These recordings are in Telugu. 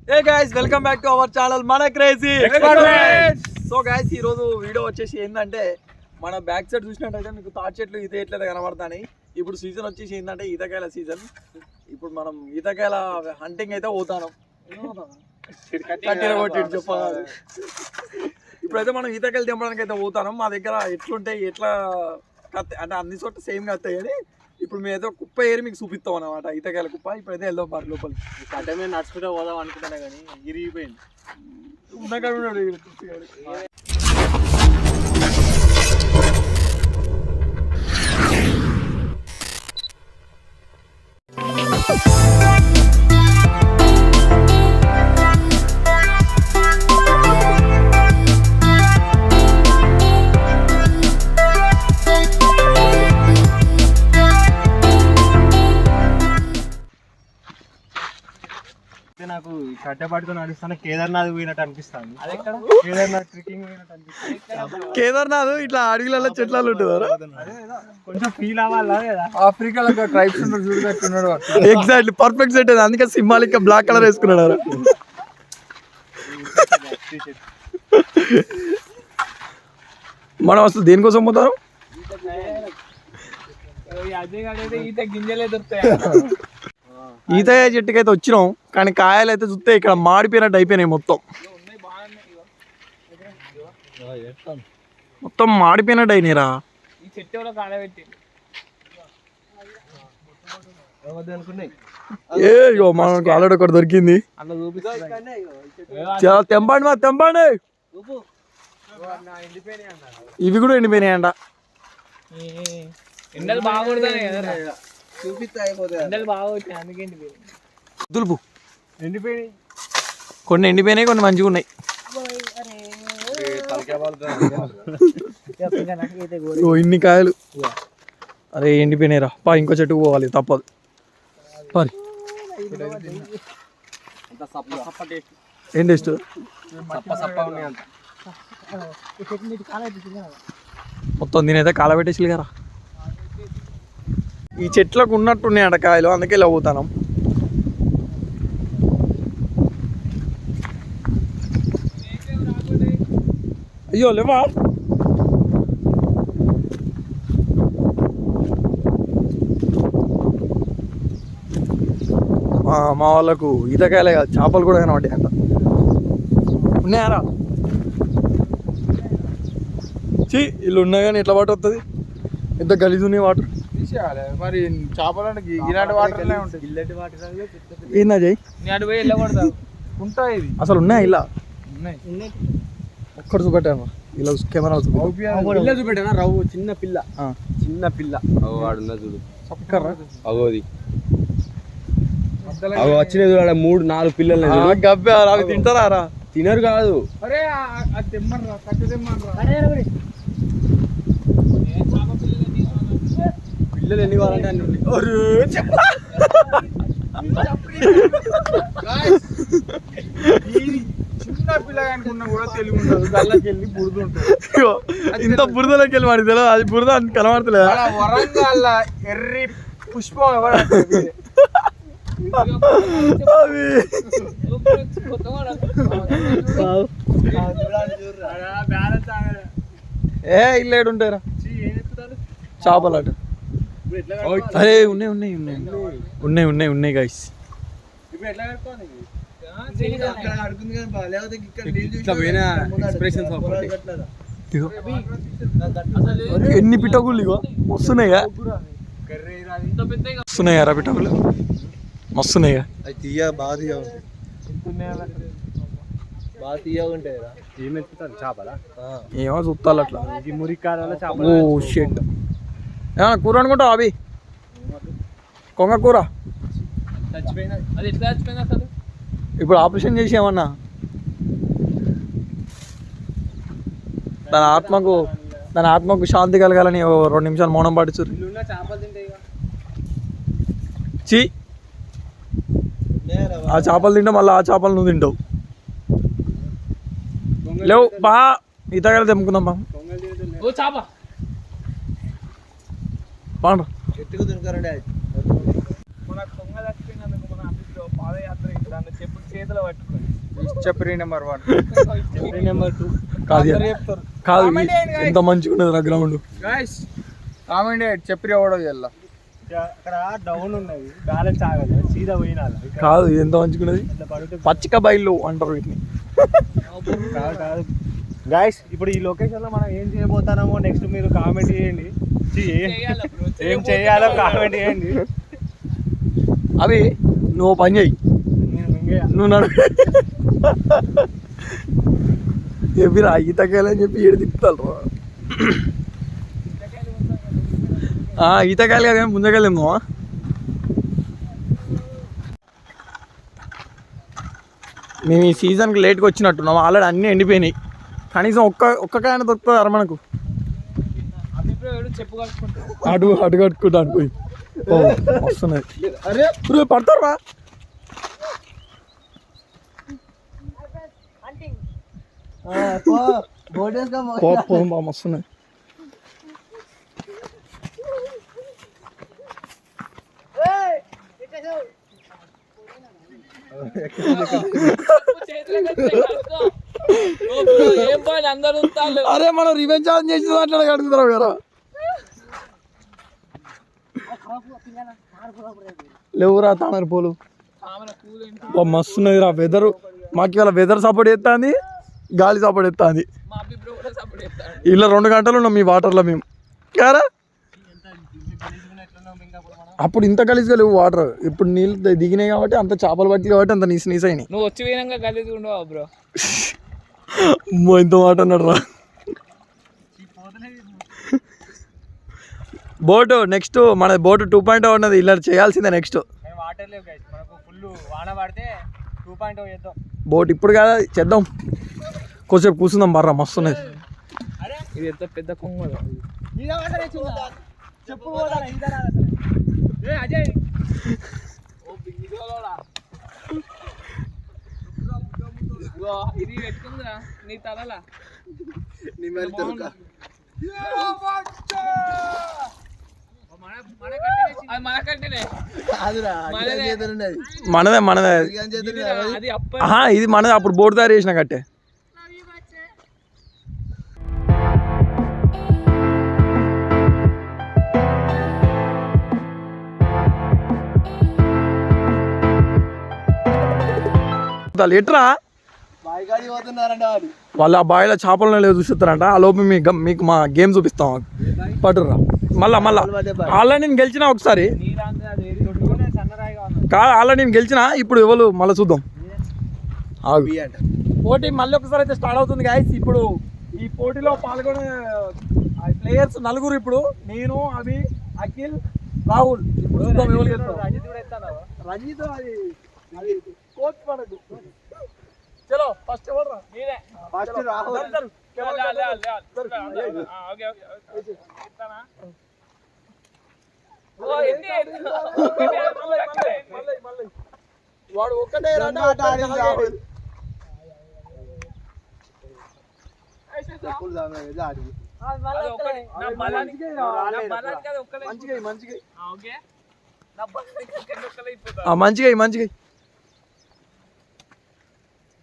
Hey guys, welcome back to our channel Mana Crazy Experiments. So guys, ఈ రోజు వీడియో వచ్చేసి ఏంటంటే మన బ్యాక్ సైడ్ చూసినట్టయితే మీకు తాటి చెట్లు ఈత ఎట్లయితే కనబడతాయి. ఇప్పుడు సీజన్ వచ్చేసి ఏంటంటే ఈతకాయల సీజన్. ఇప్పుడు మనం ఈతకాయల హంటింగ్ అయితే పోతాం. చెప్పాలి ఇప్పుడైతే మనం ఈతకాయలు తెంపడానికి అయితే పోతాం. మా దగ్గర ఎట్లుంటాయి ఎట్లా అంటే అన్ని చోట్ల సేమ్గా వస్తాయి కానీ ఇప్పుడు మేము ఏదో కుప్ప ఏరి మీకు చూపిస్తాం అన్నమాట. ఈతకాయల కుప్ప. ఇప్పుడైతే వెళ్దాం బాగా లోపల. అంటే మేము నడుచుకుంటే పోదాం అనుకుంటున్నా కానీ ఇరిగిపోయింది. నాకు కట్టెపాటితో నడుస్తాను కేదార్నాథ్ పోయినట్టు అనిపిస్తుంది. కేదార్నాథ్ ట్రెక్కింగ్ పోయినట్టు అనిపిస్తుంది. కేదార్నాథ్ ఇట్లా అడవిలలో చెట్లు ఉంటున్నారు. కొంచెం ఫీల్ అవ్వాలా కదా. ఆఫ్రికాలో ట్రైబ్స్ చూడగట్టున్నాడు. Exactly perfect set. అందుకే సింబాలిక్ బ్లాక్ కలర్ వేసుకున్నాడు. మనం అసలు దేనికోసం పోతారు? ఈత గింజలే దొరుకుతాయి. ఈత చెట్టుకైతే వచ్చినాం కానీ కాయలు అయితే చూస్తే ఇక్కడ మాడిపోయినట్టు అయిపోయినాయి. మొత్తం మాడిపోయినట్టు అయినాయిరా. ఏ మనకు ఆల్రెడీ ఒకటి దొరికింది. చాలా తెంపండి మా తెంపండి. ఇవి కూడా ఎండిపోయినాయంట. ఎండలు బాగుంటాయి కదా, ఎండలు బాగా వచ్చాయి అందుకే దులుపు ఎండిపోయినాయి. కొన్ని ఎండిపోయినాయి, కొన్ని మంచిగా ఉన్నాయి. ఇన్ని కాయలు అరే ఎండిపోయినాయిరా. పా ఇంకో చెట్టుకు పోవాలి తప్పదు. పరి ఏం టేస్ట్? మొత్తం దీనైతే కాలబెట్టేసి కదా. ఈ చెట్లకు ఉన్నట్టున్నాయంట కాయలు, అందుకే ఇలా పోతాం. అయ్యో లేవా. మా వాళ్ళకు ఈతకాయలే కాదు చేపలు కూడా కనబడ్డాయి అంట. ఉన్నాయారా? చీ ఇల్లు ఉన్నా కానీ ఎట్లా వాటర్ వస్తుంది? ఎంత గలీజు ఉన్నాయి వాటర్. మరి చేపలు ఇలాంటి వాటర్ ఏందా జై ఉంటాయి. అసలు ఉన్నాయా ఇలా? ఉన్నాయి. ఒక్కడు చూపెట్టాను ఇలా కెమెరా పిల్ల చూపెట్టానా? రవ్వు చిన్న పిల్ల, చిన్న పిల్ల వాడున్నా చూడు. అగోది అవి వచ్చినది 3-4 పిల్లలు. గబ్బే అవి తింటారా? తినరు కాదు. పిల్లలు ఎన్ని కావాలంటే అన్ని చిన్న పిల్లగానుకున్నా కూడా తెలివి ఉండదు. గల్లకి వెళ్ళి బురద ఉంటుంది. ఇంత బురదలోకి వెళ్ళి వాడి తెలియదు. అది బురద కనబడతలేదు. వరంగల్ ఎర్రి పుష్పం ఏ ఇల్లేడు ఉంటారా చేపలు అటు. అరే ఉన్నాయి ఉన్నాయి ఉన్నాయి ఉన్నాయి ఉన్నాయి ఉన్నాయి గైస్. ఎన్ని పిట్టగుళ్ళు ఇగో వస్తున్నాయిగా. వస్తున్నాయారా పిట్టగుళ్ళు? మస్తున్నాయిగా. బాగా తీయగా ఉంటాయి. ఏమెత్తుతారు చేపల? ఏమో చూస్తాను అట్లా. ఇది మురికాల చేపల. ఓ షెడ్ ఏమన్నా కూర అనుకుంటావు? అవి కొంగ కూర. ఇప్పుడు ఆపరేషన్ చేసి ఏమన్నా దాని ఆత్మకు శాంతి కలగాలని 2 నిమిషాలు మౌనం పాటించారు. చీ ఆ చేపలు తింటావు మళ్ళీ ఆ చేపలు నువ్వు తింటావు. లేవు బా ఈతకాయలు తెంపుకుందాం బా. చెట్టుకు దొరకరండి. పాదయాత్ర దాన్ని చెప్పు చేతిలో పట్టుకొని చెప్పరి నెంబర్ 1 చెప్పరి నెంబర్ 2 కాదు చెప్తారు కాదు ఎంత మంచిగా ఉన్నది రా గ్రౌండ్ గైస్ కామెంట్ చెప్పరి ఎవడో చెల్లా అక్కడ డౌన్ ఉన్నది బ్యాలెన్స్ ఆగదు సీదా పోయినాలి కాదు ఎంత మంచిగా ఉన్నది పచ్చిక బయలు అంటారు వీటిని కాదు గైస్ ఇప్పుడు ఈ లొకేషన్ లో మనం ఏం చేయబోతున్నామో నెక్స్ట్ మీరు కామెంట్ చేయండి ఏం చేయాలో కామెంట్ చేయండి అవి నువ్వు పని చేయి నువ్వు నడు చెప్పిరా ఈతకాయలు చెప్పి ఏడు తిప్పుతారు ఈతకాయలు కదా ముందుకెళ్ళేమో మేము ఈ సీజన్కి లేట్గా వచ్చినట్టున్నాం ఆల్రెడీ అన్నీ ఎండిపోయినాయి కనీసం ఒక్క కాయన దొరుకుతుంది మనకు అటు కట్టుకుంటాను పోయి వస్తున్నది అరే పడతారా వస్తున్నది అరే మనం రివెంజ్ ఛాలెంజ్ చేసి అట్లా అడుగుతారు కదా లేవురా తామర పూలు మస్తున్నది రా వెదర్ మాకు ఇవాళ వెదర్ సపోర్ట్ చేస్తుంది గాలి సపోర్ట్ చేస్తుంది ఇలా 2 గంటలు ఉన్నాం మీ వాటర్లో మేము కారా అప్పుడు ఇంత గలీజ్గా లేవు వాటర్ ఇప్పుడు నీళ్ళు దిగినాయి కాబట్టి అంత చేపలు పట్టి కాబట్టి అంత నీసు అయినాయి నువ్వు వచ్చి పోయినాక గలీజ్ ఉండవు బ్రో ఇంత మాట అన్నాడు రా బోటు నెక్స్ట్ మన బోటు 2.0 ఉన్నది ఇలా చేయాల్సిందే నెక్స్ట్ వాటర్ లేవు గైస్ మనకు ఫుల్ వాన పడితే 2.0 చేద్దాం బోట్ ఇప్పుడు కదా చేద్దాం కొంచెం కూర్చుందాం బర్రా మస్తు ఉన్నది ఇది ఎంత పెద్ద కొంగ చెప్పు అజయ్ ఇది పెట్టుకుందిరా నీ తలలా మనదే ఇది మనదే అప్పుడు బోర్డు తయారు చేసిన కట్టే ఎట్రా వాళ్ళు ఆ బావిలో చేపలు లేవు చూస్తారంట ఆ లోపు మీకు మా గేమ్ చూపిస్తాం పట్టురా మళ్ళా ఆల్రెడీ నేను గెలిచినా ఒకసారి కాదు ఆల్రెడీ నేను గెలిచినా ఇప్పుడు ఎవరు మళ్ళీ చూద్దాం పోటీ మళ్ళీ ఒకసారి అయితే స్టార్ట్ అవుతుంది గాయస్ ఇప్పుడు ఈ పోటీలో పాల్గొనే ప్లేయర్స్ 4 ఇప్పుడు నేను అభి అఖిల్ రాహుల్ ఇప్పుడు చూద్దాం ఎవరు రంజిత్ అది కోచ్ పడదు చలో ఫస్ట్ ఎవరు ఫస్ట్ రాహుల్ వాడు ఒక్కటే మంచిగా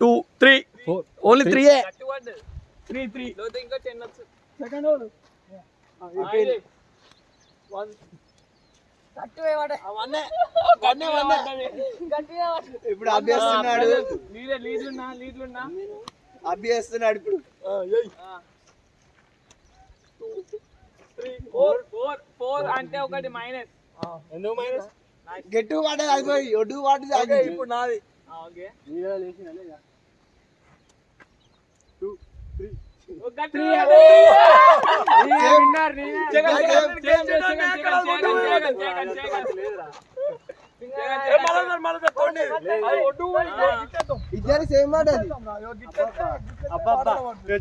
2 3 ఓన్లీ 3 ఇంకా 10 వచ్చు సెకండ్ ఇప్పుడు అభ్యస్తున్నాడు అభ్యస్తున్నాడు ఇప్పుడు 4 అంటే ఒకటి మైనస్ ఎందుకు మైనస్ గెట్టు వాడేది అయిపోయి ఒడ్డు వాడేది ఇప్పుడు నాది ఓకే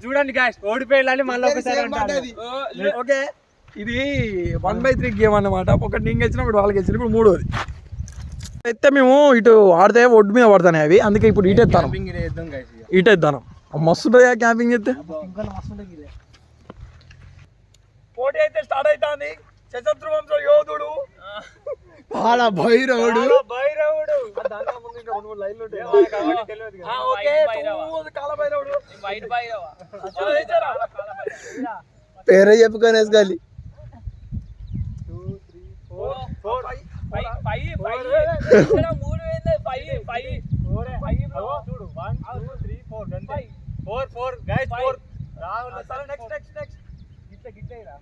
చూడండి గాయ్స్ ఓడిపోయాలని మళ్ళీ ఒకసారి ఓకే ఇది 1/3 గేమ్ అన్నమాట ఒకటి నేను గెలిచిన ఇప్పుడు వాళ్ళు గెలిచిన ఇప్పుడు 3వది అయితే మేము ఇటు ఆడితే ఒడ్డు మీద పడతాయి అవి అందుకే ఇప్పుడు ఇటేద్దాను మస్తు ఉంటుంది క్యాంపింగ్ చేస్తే పోటీ అయితే స్టార్ట్ అవుతుంది శశత్రు వంశ యోధుడు పాల భైరవుడు భైరవుడు దానికన్నా ముందు ఇంకా 2-3 లైన్లు ఉంటాయి. కాబట్టి తెలియదు కదా. Okay white Bhairava. కాలభైరవుడు. వైట్ భైరవ. పేరే చెప్పుకొని వేసుకోవాలి. 2 3 4 ఫైవ్ ఇక్కడ 3 వేలు 5 చూడు 1 2 3 4 గంటే 4 గైస్ 4 రావుల సరే నెక్స్ట్ గిట్ల ఇరా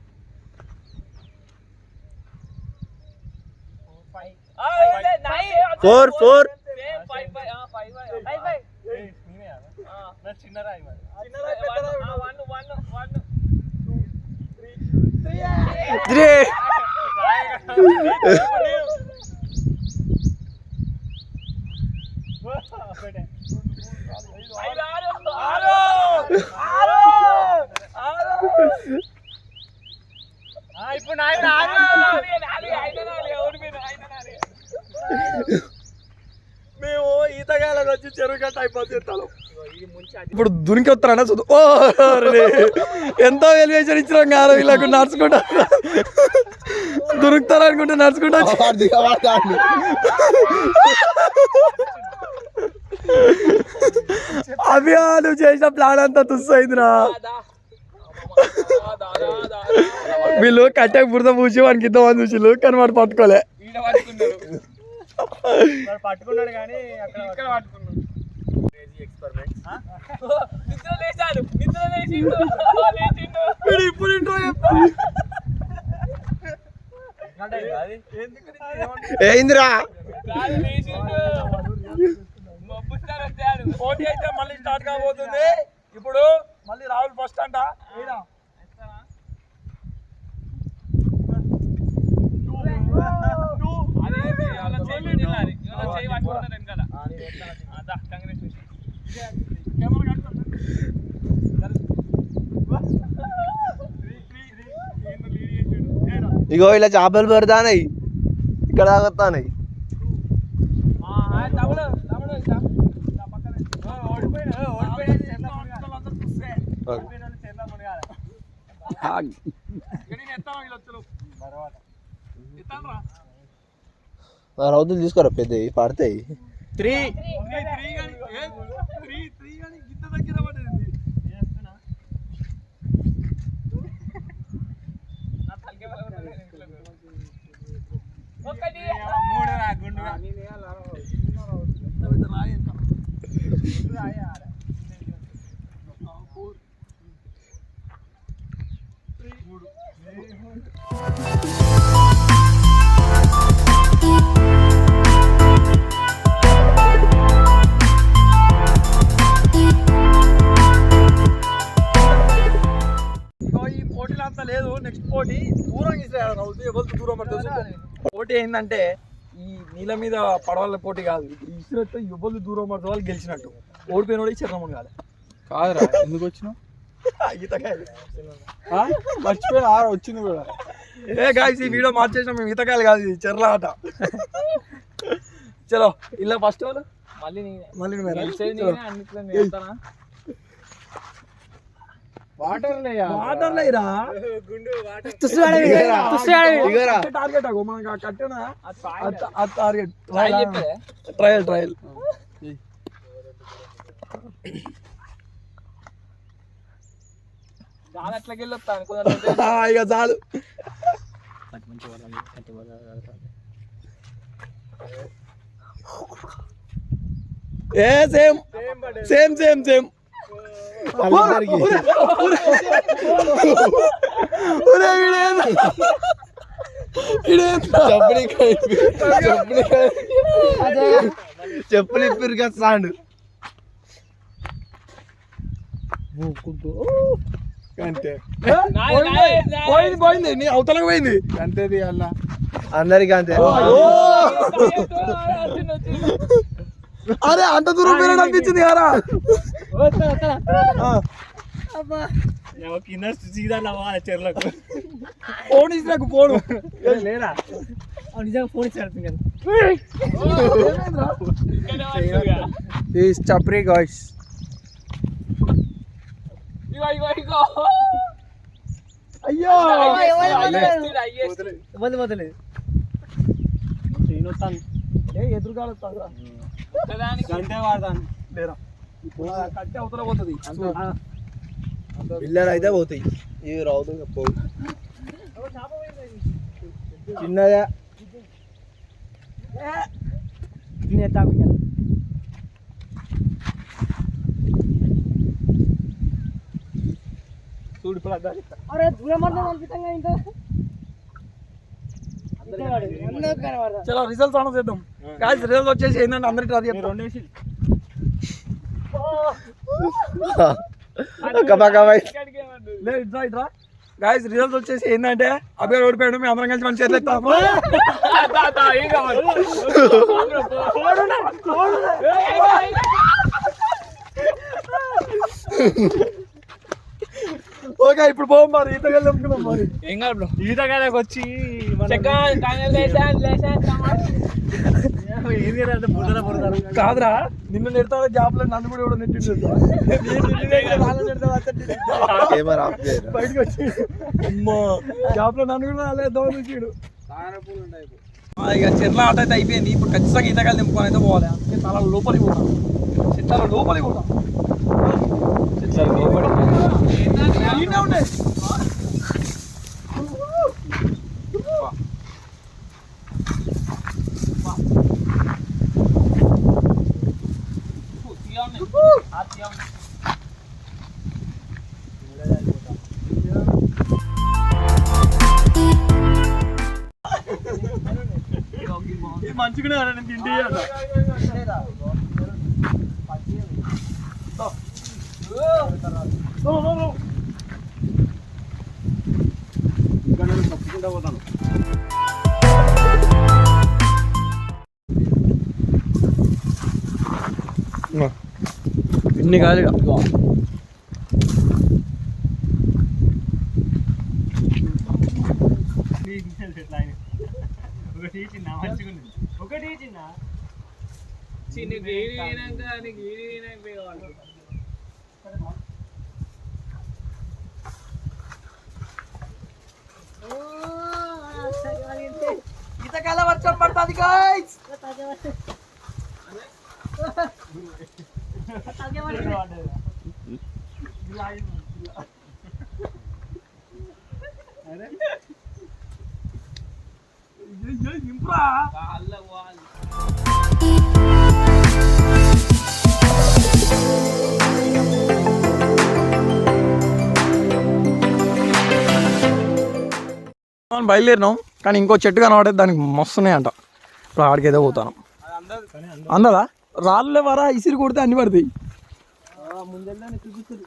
4 4 నా చిన్న రాయి మరి చిన్నరాయి, పెద్దరాయి ఉండదు. 3 ఇప్పుడు నాయన మేము ఈతగాళ్ళకి వచ్చి చెరువు గట్ట అయిపోతాం. ఇప్పుడు దునికి వస్తారన్నా చూద్దాం. ఓ రే, ఎంతో ఎలివేషన్ ఇచ్చినాం కాదు వీళ్ళకు. నడుచుకుంటా దొరుకుతారు అనుకుంటే నడుచుకుంటా వచ్చి అభియాను చేసిన ప్లాన్ అంతా తుస్సైందిరా. వీళ్ళు కట్టె బురద పూసి వానికి ఇద్దామని చూసిళ్ళు, కానీ వాడు పట్టుకోలే. పట్టుకున్నాడు కానీ అక్కడ పట్టుకున్నాడు. నిద్ర లేచాడు. లేచిండు. వీడు ఇప్పుడు ఇంట్రో చెప్తాడు. ఏందిరా కాదు లేచిండు. మబ్బు స్టార్ వచ్చాడు. పోటీ అయితే మళ్ళీ స్టార్ట్ కాబోతుంది. ఇప్పుడు మళ్ళీ రాహుల్ ఫస్ట్ అంట. అదేంటి వాళ్ళ చేయి పెట్టినారు. వాళ్ళ చేయి పట్టుకుంటారు వెనకాల. అదా కంగ్రాచులేషన్. ఇగో ఇలా చేపలు పెడతానయి, ఇక్కడ తాగుతానయి. తమ్ముడు రౌతులు తీసుకోరా పెద్దవి పడతాయి. 3 ఒకటి 3 రా గుండుగా ఈ పోటీలో అంత లేదు. నెక్స్ట్ పోటీ దూరం ఇస్తారు. ఎవరు దూరం పడుతుంది. పోటీ ఏంటంటే ఈ నీళ్ళ మీద పడవల పోటీ కాదు. ఇప్పుడు ఇసురైతే ఎవరు దూరం పడితే వాళ్ళు గెలిచినట్టు. ఓడిపోయిన వాడికి చిరణం కాదు. కాదురా ఎందుకు వచ్చినావు? ఈతకాయలు మర్చిపోయి వచ్చింది కూడా. ఏ గాయ్స్, ఈ వీడియో మార్చేసినా మేము ఈతకాయలు కాదు, ఇది చెర్ల ఆట. చలో ఇలా ఫస్ట్ వాళ్ళు మళ్ళీ మళ్ళీ నువ్వేనా? అన్నిట్లో నేర్తానా? వాటర్ వాటర్ లేరా టార్గెట్ ఆగో మనకు ఆ కట్టెన టార్గెట్ ట్రయల్ చాలా అట్లకి వెళ్ళొస్తాను. ఇక చాలు. ఏ సేమ్ సేమ్ సేమ్ సేమ్ చెప్పులు ఇప్పిరు కదా సాండ్ అంతే. పోయింది పోయింది, నీ అవతలకు పోయింది అంతేది అలా అందరికి అంతే. అరే అంత దూరం పేరు అనిపించింది కదా. కింద సీదా నవ్వాలి చెర్లకు. ఫోన్ ఇచ్చి నాకు ఫోను లేరా నిజంగా ఫోన్ ఇచ్చారు కదా. చప్రీ గాయ్స్. అయ్యో వదలేదు నేను వస్తాను ఎదురుగా వస్తాను గంటే వాడతాను లేరా కట్టి అవతల పోతుంది పిల్లలు అయితే పోతాయి ఇవి రావుతుంది పోవు చిన్నదా చూడు ఇప్పుడు అడ్డాలి. చలో రిజల్ట్స్ ఆన్ చేద్దాం గాయ్స్ రిజల్ట్ వచ్చేసి ఏంటంటే అందరికి ట్రై చేద్దాం రెండేసి లేదు ఇట్రా ఇట్రా గాయ్స్ రిజల్ట్స్ వచ్చేసి ఏంటంటే అబ్బాయి ఓడిపోయాడు మేము అందరం కలిసి మన చేతులు ఎత్తాము ఓకే ఇప్పుడు పోం మరి ఈతకెళ్ళి అమ్ముకున్నాం మరి ఏం కాదు బ్రో ఈతకాయలకు వచ్చి ఏం చేయాలంటే బుర్ర పడతారు కాదురా నిన్ను నెడతాడు జాబ్ లో నన్ను కూడా నెట్టిండు బయటకు వచ్చి అమ్మా జాబ్ లో నన్ను కూడా అలా దోచుడు ఇక చెట్ల ఆట అయితే అయిపోయింది ఇప్పుడు ఖచ్చితంగా ఈతకాయలు దింపుకొని అయితే పోవాలి అందుకే చాలా లోపలికి పోతాం చెట్ల లోపలికి పోతాం ఈయనే ఉన్నాయి. ఇది మంచిగానే నేను తిండి ఇంకా నేను తప్పుకుంటా పోతాను ఇన్ని కాదు ఒకటి చిన్న మంచిగా ఉంది ఒకటి చిన్న చిన్న గేడి అయినాక గేడి అయినాక పోయేవాళ్ళు ఈతకాయల వర్షం పడుతుంది గాయ్స్ ఇంప్రా బయలుదేరినాం కానీ ఇంకో చెట్టు కనబడే దానికి మస్తున్నాయి అంట ఇప్పుడు ఆడికి ఏదో పోతాను అందదా రాళ్ళే వరా ఇసిరి కొడితే అన్ని పడతాయి ముందెల్లానే చూపిస్తుంది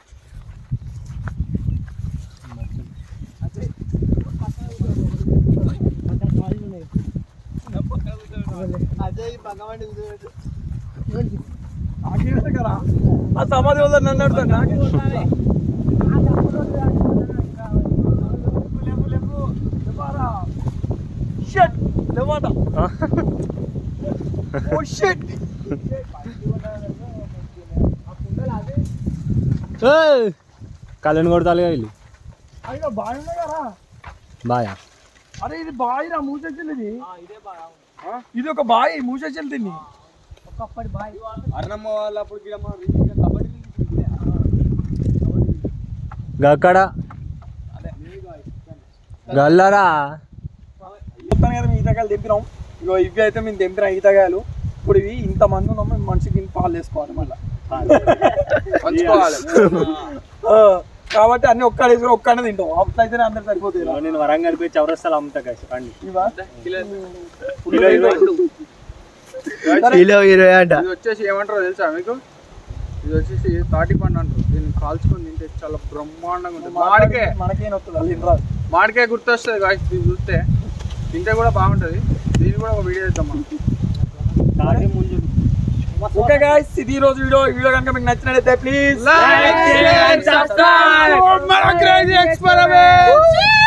కదా ఆ సమాధి వల్ల నన్ను అడుగుతా కళ్యాణ్ కొడతాలి వీళ్ళు అయ్యో బావి ఉన్నాయి కదా బాయా అరే ఇది బావి రా మూసెచ్చింది ఇది ఇది ఒక బావి మూసెచ్చింది తిని ఒకప్పటి బావి అన్నమ్మ వాళ్ళు అప్పుడు కబడ్డీ గక్కడ గల్లరా మొత్తం కదా మేము ఈతకాయలు తెంపినాం ఇగో ఇవి అయితే మేము తెంపిన ఈతకాయలు ఇప్పుడు ఇవి ఇంతమంది ఉన్నాం మేము మనిషికి పాలు వేసుకోవాలి మళ్ళీ పంచుకోవాలి కాబట్టి అన్ని ఒక్కడేసి ఒక్కడే తింటాం అప్పుడు అయితేనే అందరు సరిపోతాయి నేను వరంగల్ పోయి చౌరస్తాలు అమ్ముతా కలిసి పండి కిలో 20 అంట ఇది వచ్చేసి ఏమంటారో తెలుసా మీకు ఇది వచ్చేసి తాటి పండు అంటారు దీన్ని కాల్చుకొని తింటే చాలా బ్రహ్మాండంగా ఉంటుంది మామిడికాయ మనకేం వస్తుంది అది తినరాదు మామిడికాయ గుర్తొస్తుంది గాయస్ దీన్ని చూస్తే తింటే కూడా బాగుంటుంది దీన్ని కూడా ఒక వీడియో చేద్దాం మనం తాటి ముంజు ఓకే గాయ్స్ ఇది ఈ రోజు వీడియో కనుక మీకు నచ్చినట్లయితే please Like, share, and subscribe. మన క్రేజీ ఎక్స్పెరిమెంట్